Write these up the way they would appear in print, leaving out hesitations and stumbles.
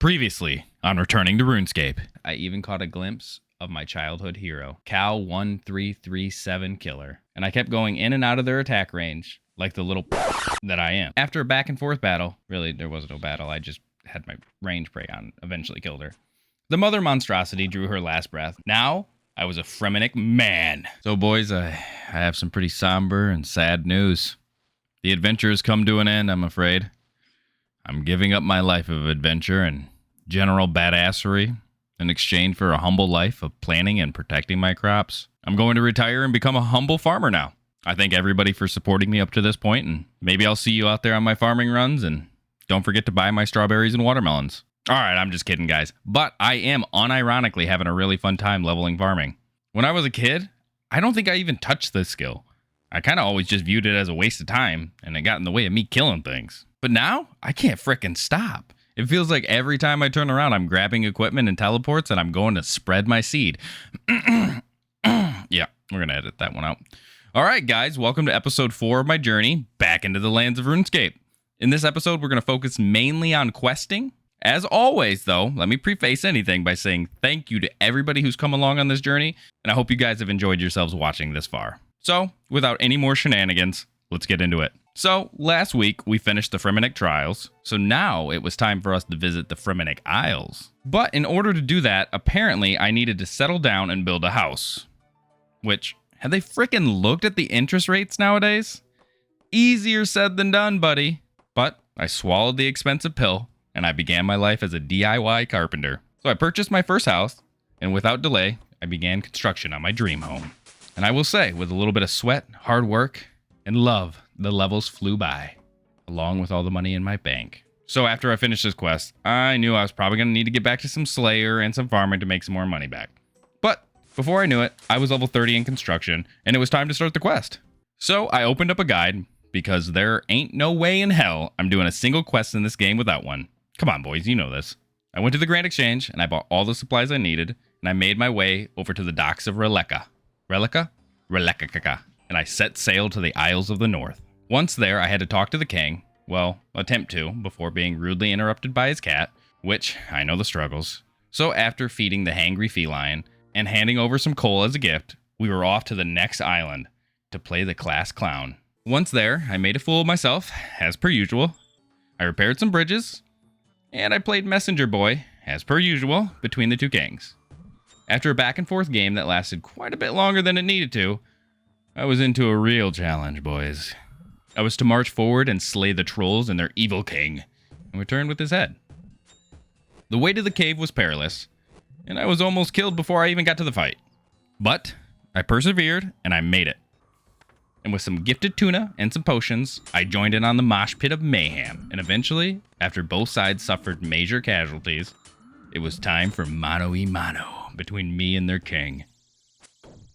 Previously on Returning to Runescape, I even caught a glimpse of my childhood hero, Cal 1337 Killer, and I kept going in and out of their attack range like the little that I am. After a back and forth battle, really there was no battle, I just had my range prey on, eventually killed her. The mother monstrosity drew her last breath. Now, I was a Fremennik man. So boys, I have some pretty somber and sad news. The adventure has come to an end, I'm afraid. I'm giving up my life of adventure and general badassery in exchange for a humble life of planting and protecting my crops. I'm going to retire and become a humble farmer now. I thank everybody for supporting me up to this point, and maybe I'll see you out there on my farming runs, and don't forget to buy my strawberries and watermelons. Alright, I'm just kidding, guys. But I am unironically having a really fun time leveling farming. When I was a kid, I don't think I even touched this skill. I kind of always just viewed it as a waste of time, and it got in the way of me killing things. But now, I can't frickin' stop. It feels like every time I turn around, I'm grabbing equipment and teleports, and I'm going to spread my seed. Yeah, we're going to edit that one out. All right, guys, welcome to episode 4 of my journey back into the lands of RuneScape. In this episode, we're going to focus mainly on questing. As always, though, let me preface anything by saying thank you to everybody who's come along on this journey, and I hope you guys have enjoyed yourselves watching this far. So, without any more shenanigans, let's get into it. So, last week, we finished the Fremennik Trials, so now it was time for us to visit the Fremennik Isles. But in order to do that, apparently I needed to settle down and build a house. Which, have they frickin' looked at the interest rates nowadays? Easier said than done, buddy. But I swallowed the expensive pill, and I began my life as a DIY carpenter. So I purchased my first house, and without delay, I began construction on my dream home. And I will say, with a little bit of sweat, hard work, and love, the levels flew by, along with all the money in my bank. So after I finished this quest, I knew I was probably going to need to get back to some Slayer and some farming to make some more money back. But before I knew it, I was level 30 in construction, and it was time to start the quest. So I opened up a guide, because there ain't no way in hell I'm doing a single quest in this game without one. Come on, boys, you know this. I went to the Grand Exchange, and I bought all the supplies I needed, and I made my way over to the docks of Releka. Releka? Releka. And I set sail to the Isles of the North. Once there, I had to talk to the king, well, attempt to, before being rudely interrupted by his cat, which, I know the struggles. So after feeding the hangry feline, and handing over some coal as a gift, we were off to the next island, to play the class clown. Once there, I made a fool of myself, as per usual. I repaired some bridges, and I played messenger boy, as per usual, between the two kings. After a back and forth game that lasted quite a bit longer than it needed to, I was into a real challenge, boys. I was to march forward and slay the trolls and their evil king, and return with his head. The way to the cave was perilous, and I was almost killed before I even got to the fight. But I persevered, and I made it. And with some gifted tuna and some potions, I joined in on the mosh pit of mayhem, and eventually, after both sides suffered major casualties, it was time for mano-y-mano between me and their king.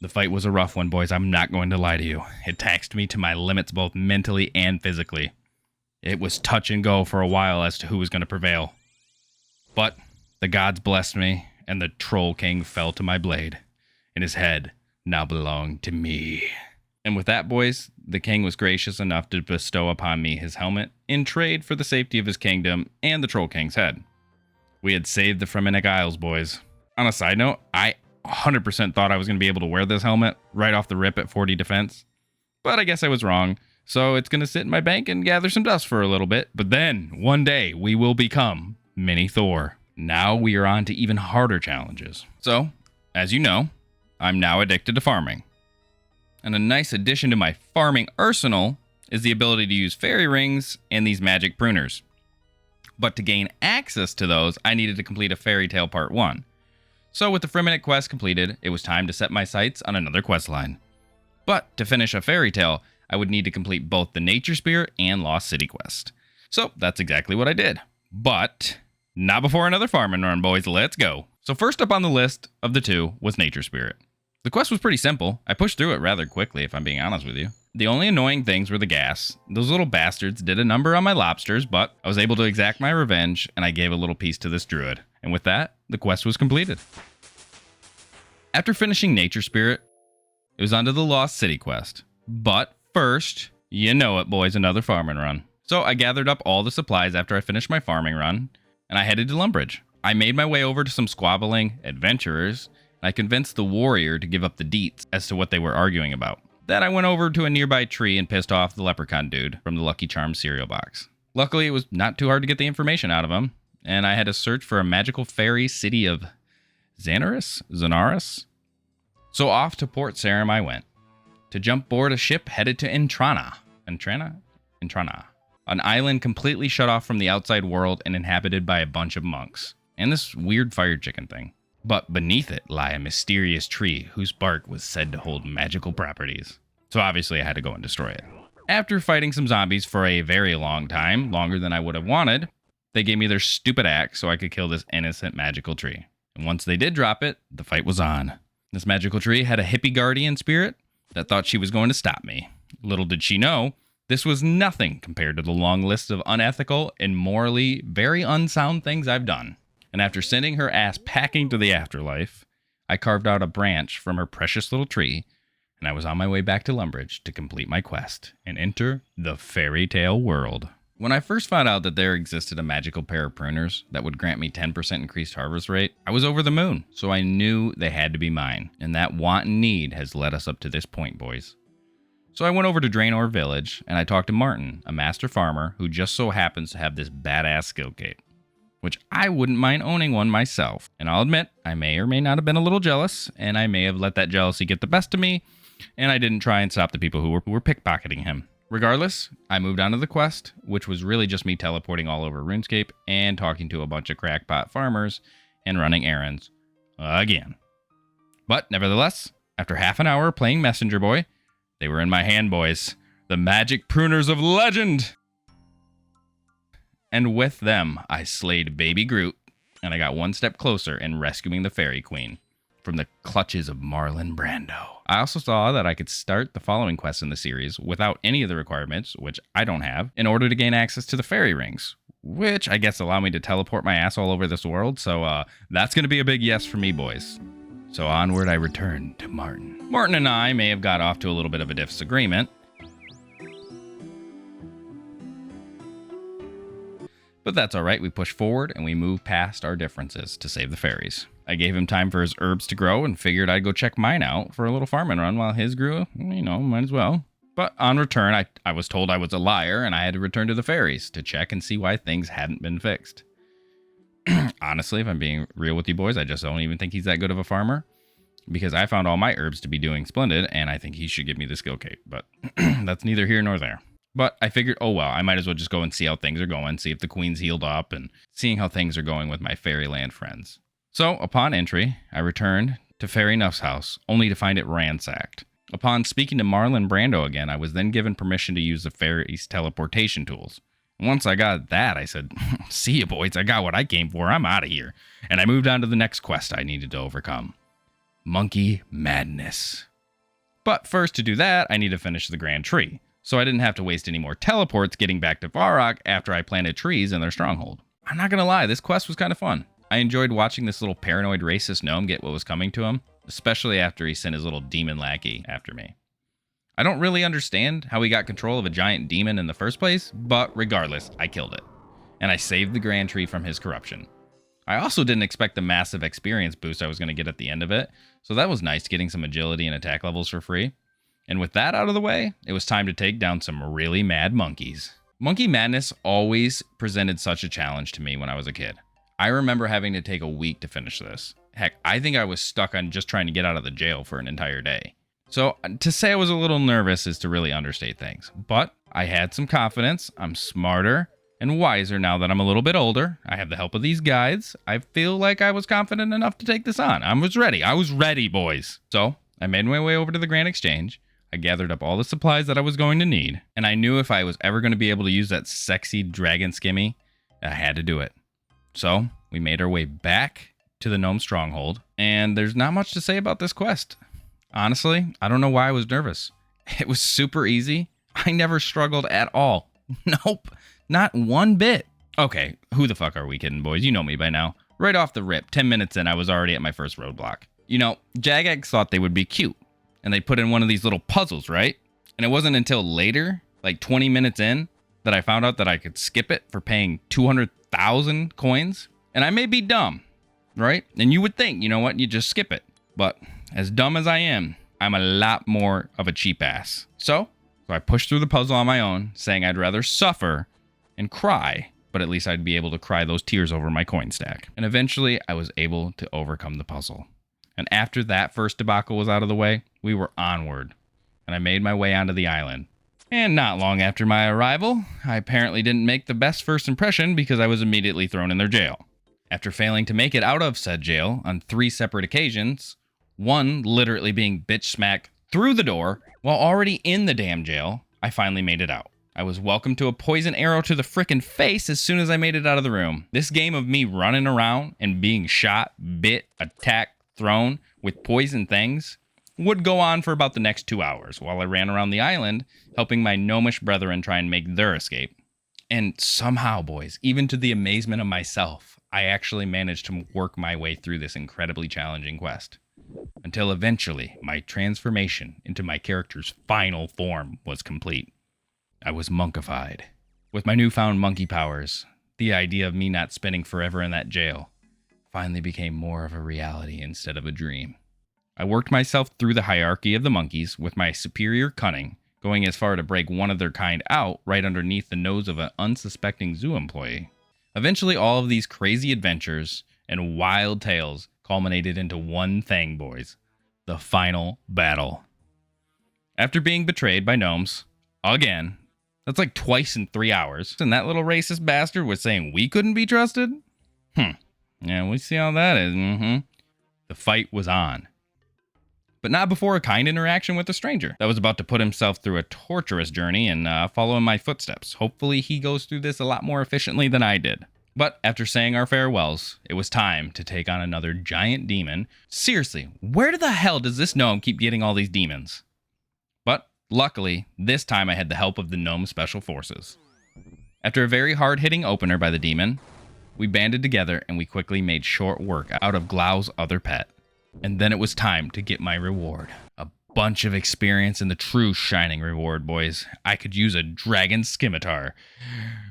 The fight was a rough one, boys. I'm not going to lie to you. It taxed me to my limits both mentally and physically. It was touch and go for a while as to who was going to prevail. But the gods blessed me, and the troll king fell to my blade, and his head now belonged to me. And with that, boys, the king was gracious enough to bestow upon me his helmet in trade for the safety of his kingdom and the troll king's head. We had saved the Fremennik Isles, boys. On a side note, I 100% thought I was going to be able to wear this helmet right off the rip at 40 defense. But I guess I was wrong, so it's going to sit in my bank and gather some dust for a little bit. But then, one day, we will become Mini Thor. Now we are on to even harder challenges. So, as you know, I'm now addicted to farming. And a nice addition to my farming arsenal is the ability to use fairy rings and these magic pruners. But to gain access to those, I needed to complete a fairy tale part 1. So with the Fremennik quest completed, it was time to set my sights on another quest line. But to finish a fairy tale, I would need to complete both the Nature Spirit and Lost City quest. So that's exactly what I did. But not before another farming run, boys. Let's go. So first up on the list of the two was Nature Spirit. The quest was pretty simple. I pushed through it rather quickly, if I'm being honest with you. The only annoying things were the gas. Those little bastards did a number on my lobsters, but I was able to exact my revenge, and I gave a little piece to this druid. And with that, the quest was completed. After finishing Nature Spirit, it was on to the Lost City quest. But first, you know it, boys, another farming run. So I gathered up all the supplies after I finished my farming run, and I headed to Lumbridge. I made my way over to some squabbling adventurers, and I convinced the warrior to give up the deets as to what they were arguing about. Then I went over to a nearby tree and pissed off the leprechaun dude from the Lucky Charms cereal box. Luckily, it was not too hard to get the information out of him, and I had to search for a magical fairy city of Zanaris? So off to Port Sarim I went, to jump board a ship headed to Intrana, an island completely shut off from the outside world and inhabited by a bunch of monks, and this weird fire chicken thing. But beneath it lie a mysterious tree whose bark was said to hold magical properties. So obviously I had to go and destroy it. After fighting some zombies for a very long time, longer than I would have wanted, they gave me their stupid axe so I could kill this innocent magical tree. And once they did drop it, the fight was on. This magical tree had a hippie guardian spirit that thought she was going to stop me. Little did she know, this was nothing compared to the long list of unethical and morally very unsound things I've done. And after sending her ass packing to the afterlife, I carved out a branch from her precious little tree, and I was on my way back to Lumbridge to complete my quest and enter the fairy tale world. When I first found out that there existed a magical pair of pruners that would grant me 10% increased harvest rate, I was over the moon, so I knew they had to be mine, and that want and need has led us up to this point, boys. So I went over to Draenor Village, and I talked to Martin, a master farmer who just so happens to have this badass skill cape, which I wouldn't mind owning one myself. And I'll admit, I may or may not have been a little jealous, and I may have let that jealousy get the best of me, and I didn't try and stop the people who were pickpocketing him. Regardless, I moved on to the quest, which was really just me teleporting all over RuneScape and talking to a bunch of crackpot farmers and running errands again. But nevertheless, after half an hour playing Messenger Boy, they were in my hand, boys. The magic pruners of legend! And with them, I slayed baby Groot, and I got one step closer in rescuing the Fairy Queen from the clutches of Marlon Brando. I also saw that I could start the following quests in the series without any of the requirements, which I don't have, in order to gain access to the fairy rings, which I guess allow me to teleport my ass all over this world, so that's going to be a big yes for me, boys. So onward I returned to Martin. Martin and I may have got off to a little bit of a disagreement, but that's alright, we push forward and we move past our differences to save the fairies. I gave him time for his herbs to grow and figured I'd go check mine out for a little farming run while his grew, might as well. But on return, I was told I was a liar and I had to return to the fairies to check and see why things hadn't been fixed. Honestly, if I'm being real with you boys, I just don't even think he's that good of a farmer, because I found all my herbs to be doing splendid and I think he should give me the skill cape, but that's neither here nor there. But I figured, oh well, I might as well just go and see how things are going, see if the queen's healed up, and seeing how things are going with my fairyland friends. So, upon entry, I returned to Fairy Nuff's house, only to find it ransacked. Upon speaking to Marlon Brando again, I was then given permission to use the fairy's teleportation tools. Once I got that, I said, see you boys, I got what I came for, I'm out of here. And I moved on to the next quest I needed to overcome. Monkey Madness. But first, to do that, I need to finish the Grand Tree, so I didn't have to waste any more teleports getting back to Varrock after I planted trees in their stronghold. I'm not gonna lie, this quest was kind of fun. I enjoyed watching this little paranoid racist gnome get what was coming to him, especially after he sent his little demon lackey after me. I don't really understand how he got control of a giant demon in the first place, but regardless, I killed it. And I saved the Grand Tree from his corruption. I also didn't expect the massive experience boost I was going to get at the end of it, so that was nice getting some agility and attack levels for free. And with that out of the way, it was time to take down some really mad monkeys. Monkey Madness always presented such a challenge to me when I was a kid. I remember having to take a week to finish this. Heck, I think I was stuck on just trying to get out of the jail for an entire day. So to say I was a little nervous is to really understate things. But I had some confidence. I'm smarter and wiser now that I'm a little bit older. I have the help of these guides. I feel like I was confident enough to take this on. I was ready, boys. So I made my way over to the Grand Exchange. I gathered up all the supplies that I was going to need. And I knew if I was ever going to be able to use that sexy dragon skimmy, I had to do it. So we made our way back to the gnome stronghold, and there's not much to say about this quest. Honestly, I don't know why I was nervous. It was super easy. I never struggled at all. Nope, not one bit. Okay, who the fuck are we kidding, boys? You know me by now. Right off the rip, 10 minutes in, I was already at my first roadblock. You know, Jagex thought they would be cute, and they put in one of these little puzzles, right? And it wasn't until later, like 20 minutes in, that I found out that I could skip it for paying 200,000 1,000 coins. And I may be dumb, right? And you would think, you know what, you just skip it. But as dumb as I am, I'm a lot more of a cheap ass. So I pushed through the puzzle on my own, saying I'd rather suffer and cry, but at least I'd be able to cry those tears over my coin stack. And eventually I was able to overcome the puzzle. And after that first debacle was out of the way, we were onward. And I made my way onto the island. And not long after my arrival, I apparently didn't make the best first impression because I was immediately thrown in their jail. After failing to make it out of said jail on 3 separate occasions, one literally being bitch smacked through the door while already in the damn jail, I finally made it out. I was welcomed to a poison arrow to the frickin' face as soon as I made it out of the room. This game of me running around and being shot, bit, attacked, thrown with poison things would go on for about the next 2 hours while I ran around the island helping my gnomish brethren try and make their escape. And somehow, boys, even to the amazement of myself, I actually managed to work my way through this incredibly challenging quest. Until eventually, my transformation into my character's final form was complete. I was monkified. With my newfound monkey powers, the idea of me not spending forever in that jail finally became more of a reality instead of a dream. I worked myself through the hierarchy of the monkeys with my superior cunning, going as far to break one of their kind out right underneath the nose of an unsuspecting zoo employee. Eventually, all of these crazy adventures and wild tales culminated into one thing, boys: the final battle. After being betrayed by gnomes, again, that's like twice in 3 hours, and that little racist bastard was saying we couldn't be trusted? Yeah, we see how that is. The fight was on. But not before a kind interaction with a stranger that was about to put himself through a torturous journey and follow in my footsteps. Hopefully he goes through this a lot more efficiently than I did. But after saying our farewells, it was time to take on another giant demon. Seriously, where the hell does this gnome keep getting all these demons? But luckily, this time I had the help of the gnome special forces. After a very hard-hitting opener by the demon, we banded together and we quickly made short work out of Glau's other pet. And then it was time to get my reward. A bunch of experience and the true shining reward, boys. I could use a dragon scimitar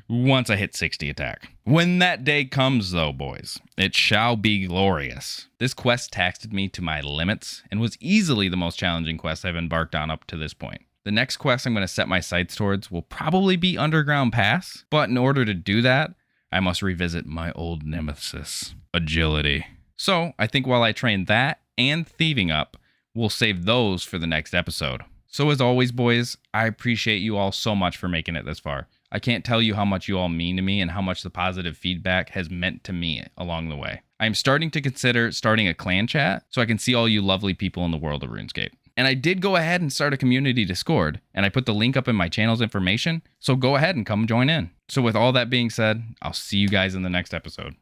once I hit 60 attack. When that day comes, though, boys, it shall be glorious. This quest taxed me to my limits and was easily the most challenging quest I've embarked on up to this point. The next quest I'm going to set my sights towards will probably be Underground Pass, but in order to do that, I must revisit my old nemesis, agility. So I think while I train that and thieving up, we'll save those for the next episode. So as always, boys, I appreciate you all so much for making it this far. I can't tell you how much you all mean to me and how much the positive feedback has meant to me along the way. I'm starting to consider starting a clan chat so I can see all you lovely people in the world of RuneScape. And I did go ahead and start a community Discord, and I put the link up in my channel's information, so go ahead and come join in. So with all that being said, I'll see you guys in the next episode.